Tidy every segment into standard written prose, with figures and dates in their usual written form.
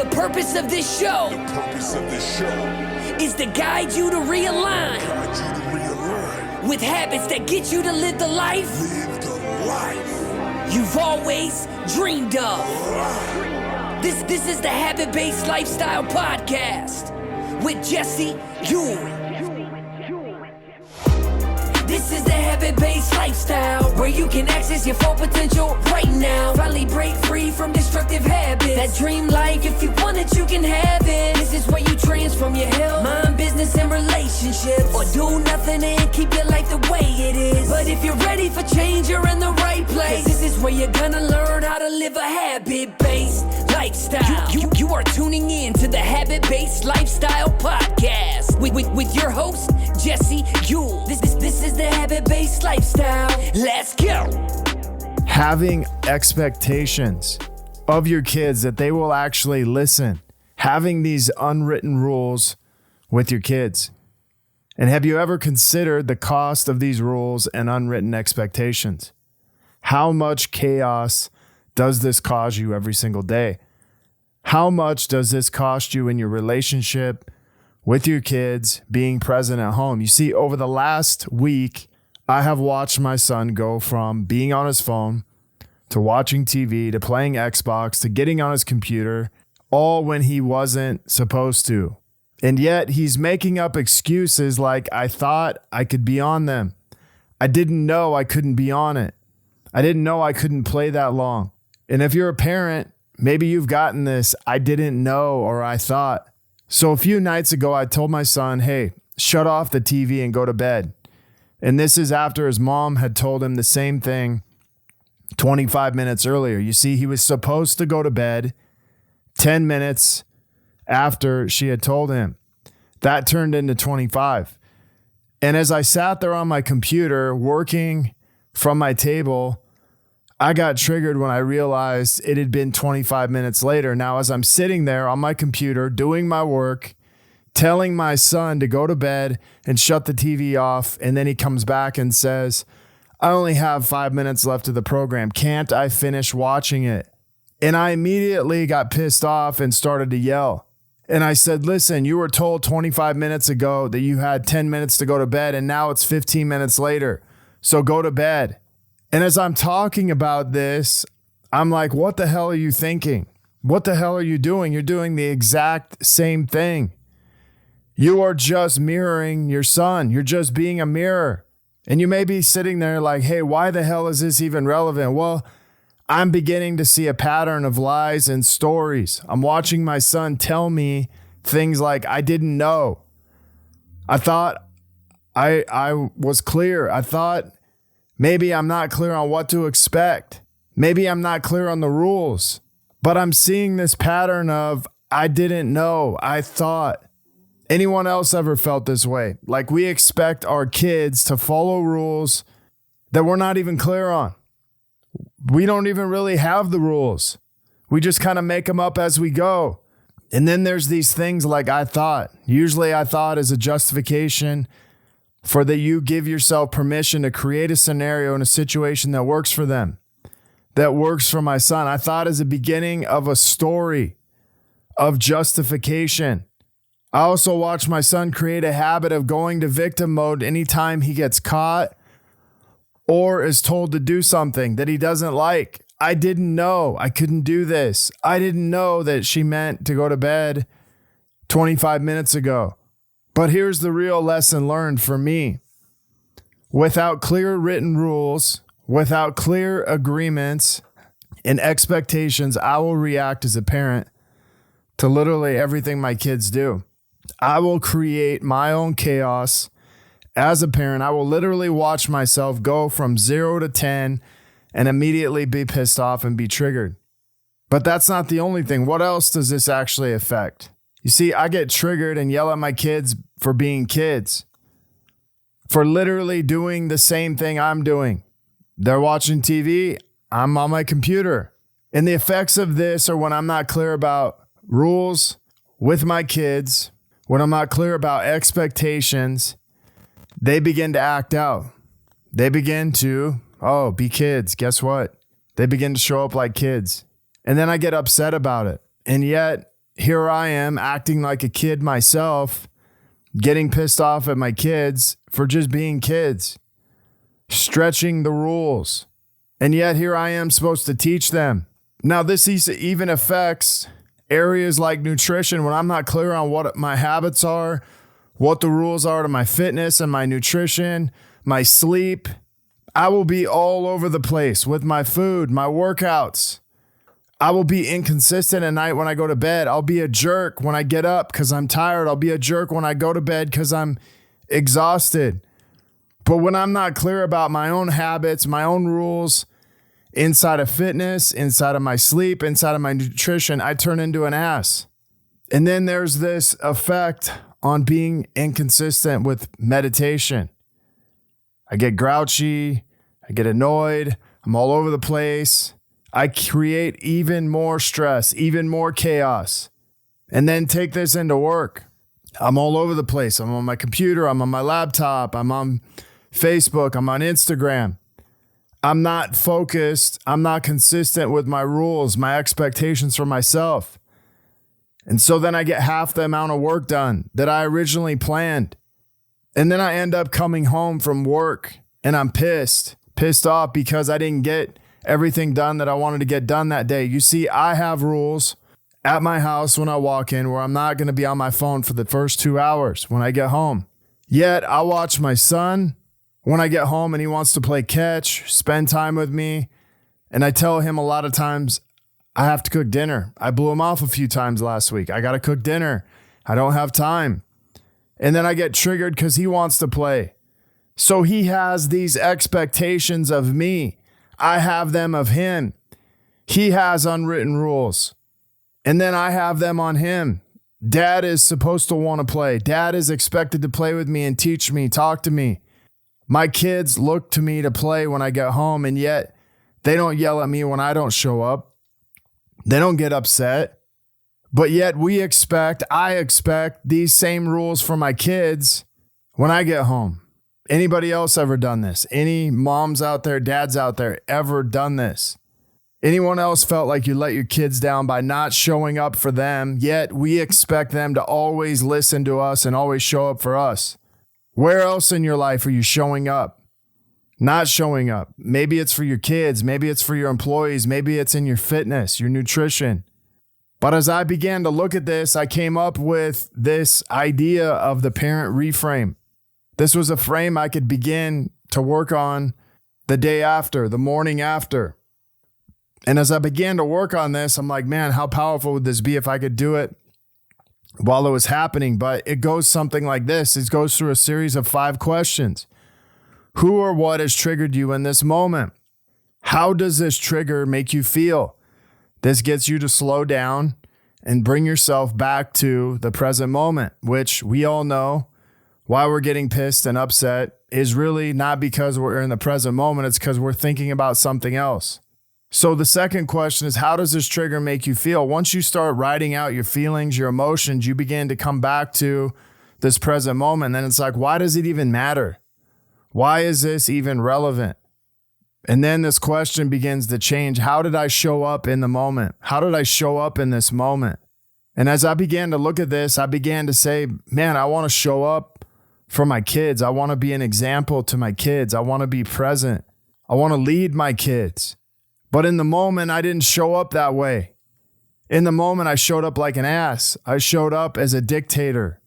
The purpose of this show is to guide you to realign with habits that get you to live the life you've always dreamed of. This is the Habit-Based Lifestyle Podcast with Jesse Ewing. This is the Habit-Based Lifestyle, where you can access your full potential right now. Finally break free from destructive habits. That dream life, if you want it, you can have it. This is where you transform your health, mind, business, and relationships. Or do nothing and keep your life the way it is. But if you're ready for change, you're in the right place. This is where you're gonna learn how to live a habit-based lifestyle. You are tuning in to the Habit-Based Lifestyle Podcast with your host, Jesse Ewing. This is the Habit-Based Lifestyle. Let's go. Having expectations of your kids that they will actually listen. Having these unwritten rules with your kids. And have you ever considered the cost of these rules and unwritten expectations? How much chaos does this cause you every single day? How much does this cost you in your relationship with your kids, being present at home? You see, over the last week, I have watched my son go from being on his phone to watching TV to playing Xbox to getting on his computer, all when he wasn't supposed to. And yet he's making up excuses like, I thought I could be on them. I didn't know I couldn't be on it. I didn't know I couldn't play that long. And if you're a parent, maybe you've gotten this, I didn't know, or I thought. So a few nights ago, I told my son, hey, shut off the TV and go to bed. And this is after his mom had told him the same thing 25 minutes earlier. You see, he was supposed to go to bed 10 minutes after she had told him. That turned into 25. And as I sat there on my computer working from my table, I got triggered when I realized it had been 25 minutes later. Now, as I'm sitting there on my computer doing my work, telling my son to go to bed and shut the TV off, and then he comes back and says, I only have 5 minutes left of the program. Can't I finish watching it? And I immediately got pissed off and started to yell. And I said, listen, you were told 25 minutes ago that you had 10 minutes to go to bed, and now it's 15 minutes later. So go to bed. And as I'm talking about this, I'm like, what the hell are you thinking? What the hell are you doing? You're doing the exact same thing. You are just mirroring your son. You're just being a mirror. And you may be sitting there like, hey, why the hell is this even relevant? Well, I'm beginning to see a pattern of lies and stories. I'm watching my son tell me things like, I didn't know. I thought I was clear. I thought maybe I'm not clear on what to expect. Maybe I'm not clear on the rules. But I'm seeing this pattern of, I didn't know. I thought. Anyone else ever felt this way? Like we expect our kids to follow rules that we're not even clear on. We don't even really have the rules. We just kind of make them up as we go. And then there's these things like I thought. Usually I thought is a justification for that you give yourself permission to create a scenario and a situation that works for them, that works for my son. I thought is the beginning of a story of justification. I also watched my son create a habit of going to victim mode anytime he gets caught or is told to do something that he doesn't like. I didn't know I couldn't do this. I didn't know that she meant to go to bed 25 minutes ago. But here's the real lesson learned for me. Without clear written rules, without clear agreements and expectations, I will react as a parent to literally everything my kids do. I will create my own chaos as a parent. I will literally watch myself go from 0 to 10 and immediately be pissed off and be triggered. But that's not the only thing. What else does this actually affect? You see, I get triggered and yell at my kids for being kids, for literally doing the same thing I'm doing. They're watching TV, I'm on my computer. And the effects of this are when I'm not clear about rules with my kids, when I'm not clear about expectations, they begin to act out. They begin to, be kids. Guess what? They begin to show up like kids. And then I get upset about it. And yet, here I am acting like a kid myself, getting pissed off at my kids for just being kids, stretching the rules. And yet here I am supposed to teach them. Now, this even affects areas like nutrition. When I'm not clear on what my habits are, what the rules are to my fitness and my nutrition, my sleep, I will be all over the place with my food, my workouts. I will be inconsistent at night when I go to bed. I'll be a jerk when I get up because I'm tired. I'll be a jerk when I go to bed because I'm exhausted. But when I'm not clear about my own habits, my own rules, inside of fitness, inside of my sleep, inside of my nutrition, I turn into an ass. And then there's this effect on being inconsistent with meditation. I get grouchy, I get annoyed, I'm all over the place. I create even more stress, even more chaos. And then take this into work. I'm all over the place. I'm on my computer, I'm on my laptop, I'm on Facebook, I'm on Instagram. I'm not focused. I'm not consistent with my rules, my expectations for myself. And so then I get half the amount of work done that I originally planned. And then I end up coming home from work and I'm pissed off because I didn't get everything done that I wanted to get done that day. You see, I have rules at my house when I walk in where I'm not going to be on my phone for the first 2 hours when I get home. Yet I watch my son when I get home and he wants to play catch, spend time with me. And I tell him a lot of times I have to cook dinner. I blew him off a few times last week. I got to cook dinner. I don't have time. And then I get triggered because he wants to play. So he has these expectations of me. I have them of him. He has unwritten rules. And then I have them on him. Dad is supposed to want to play. Dad is expected to play with me and teach me, talk to me. My kids look to me to play when I get home, and yet they don't yell at me when I don't show up. They don't get upset. But yet I expect these same rules for my kids when I get home. Anybody else ever done this? Any moms out there, dads out there ever done this? Anyone else felt like you let your kids down by not showing up for them, yet we expect them to always listen to us and always show up for us? Where else in your life are you showing up? Not showing up. Maybe it's for your kids. Maybe it's for your employees. Maybe it's in your fitness, your nutrition. But as I began to look at this, I came up with this idea of the parent reframe. This was a frame I could begin to work on the day after, the morning after. And as I began to work on this, I'm like, man, how powerful would this be if I could do it while it was happening? But it goes something like this. It goes through a series of 5 questions. Who or what has triggered you in this moment? How does this trigger make you feel? This gets you to slow down and bring yourself back to the present moment, which we all know why we're getting pissed and upset is really not because we're in the present moment. It's because we're thinking about something else. So the second question is, how does this trigger make you feel? Once you start writing out your feelings, your emotions, you begin to come back to this present moment. Then it's like, why does it even matter? Why is this even relevant? And then this question begins to change. How did I show up in the moment? How did I show up in this moment? And as I began to look at this, I began to say, man, I want to show up for my kids. I want to be an example to my kids. I want to be present. I want to lead my kids. But in the moment, I didn't show up that way. In the moment, I showed up like an ass. I showed up as a dictator.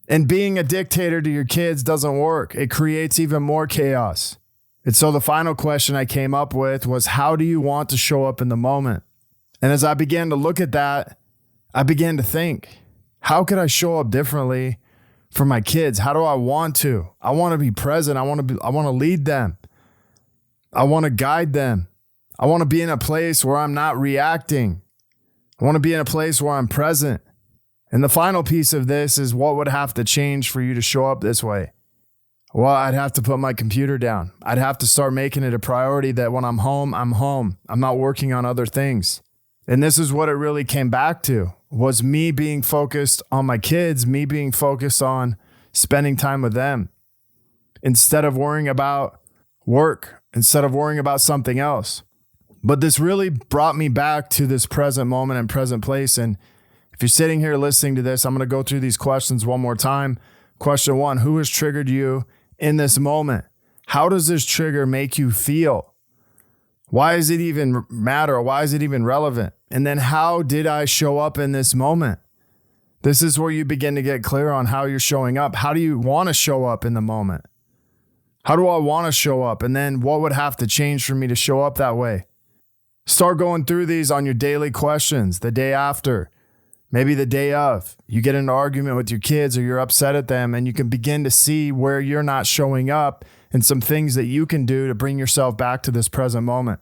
And being a dictator to your kids doesn't work. It creates even more chaos. And so the final question I came up with was, how do you want to show up in the moment? And as I began to look at that, I began to think, how could I show up differently for my kids? How do I want to? I want to be present. I want to lead them. I want to guide them. I want to be in a place where I'm not reacting. I want to be in a place where I'm present. And the final piece of this is, what would have to change for you to show up this way? Well, I'd have to put my computer down. I'd have to start making it a priority that when I'm home, I'm home. I'm not working on other things. And this is what it really came back to, was me being focused on my kids, me being focused on spending time with them instead of worrying about work, instead of worrying about something else. But this really brought me back to this present moment and present place. And If you're sitting here listening to this, I'm going to go through these questions one more time. Question 1, who has triggered you in this moment? How does this trigger make you feel? Why does it even matter? Why is it even relevant? And then how did I show up in this moment? This is where you begin to get clear on how you're showing up. How do you want to show up in the moment? How do I want to show up? And then what would have to change for me to show up that way? Start going through these on your daily questions, the day after, maybe the day of. You get in an argument with your kids or you're upset at them, and you can begin to see where you're not showing up and some things that you can do to bring yourself back to this present moment.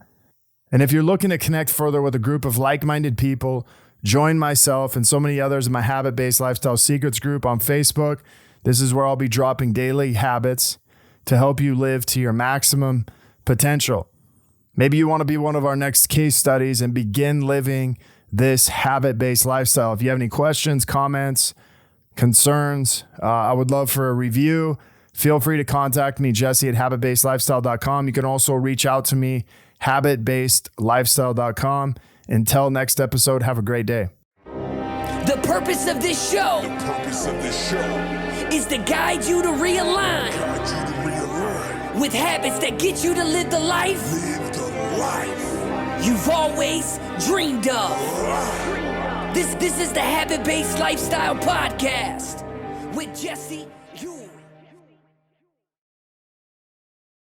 And if you're looking to connect further with a group of like-minded people, join myself and so many others in my Habit-Based Lifestyle Secrets group on Facebook. This is where I'll be dropping daily habits to help you live to your maximum potential. Maybe you want to be one of our next case studies and begin living this habit-based lifestyle. If you have any questions, comments, concerns, I would love for a review. Feel free to contact me, Jesse at habitbasedlifestyle.com. You can also reach out to me, habitbasedlifestyle.com. Until next episode, have a great day. The purpose of this show is to guide you to realign with habits that get you to live the life you've always dreamed of. This is the Habit-Based Lifestyle Podcast with Jesse